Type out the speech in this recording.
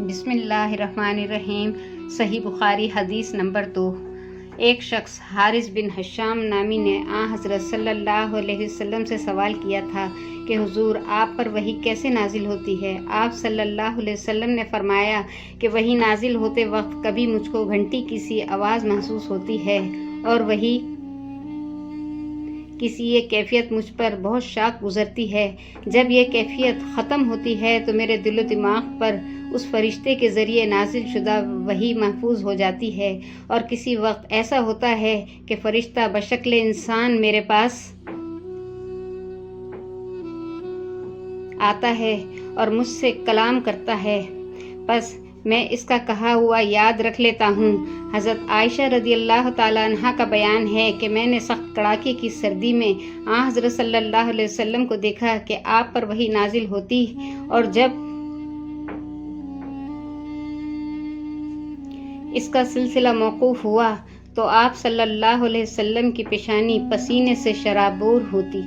بسم اللہ الرحمن الرحیم۔ صحیح بخاری حدیث نمبر 2۔ ایک شخص حارث بن حشام نامی نے حضرت صلی اللہ علیہ وسلم سے سوال کیا تھا کہ حضور آپ پر وحی کیسے نازل ہوتی ہے؟ آپ صلی اللہ علیہ وسلم نے فرمایا کہ وحی نازل ہوتے وقت کبھی مجھ کو گھنٹی کی سی آواز محسوس ہوتی ہے اور وحی کسی یہ کیفیت مجھ پر بہت شاق گزرتی ہے۔ جب یہ کیفیت ختم ہوتی ہے تو میرے دل و دماغ پر اس فرشتے کے ذریعے نازل شدہ وحی محفوظ ہو جاتی ہے، اور کسی وقت ایسا ہوتا ہے کہ فرشتہ بشکل انسان میرے پاس آتا ہے اور مجھ سے کلام کرتا ہے، پس میں اس کا کہا ہوا یاد رکھ لیتا ہوں۔ حضرت عائشہ رضی اللہ تعالیٰ عنہ کا بیان ہے کہ میں نے سخت کڑاکے کی سردی میں حضرت صلی اللہ علیہ وسلم کو دیکھا کہ آپ پر وحی نازل ہوتی، اور جب اس کا سلسلہ موقوف ہوا تو آپ صلی اللہ علیہ وسلم کی پیشانی پسینے سے شرابور ہوتی۔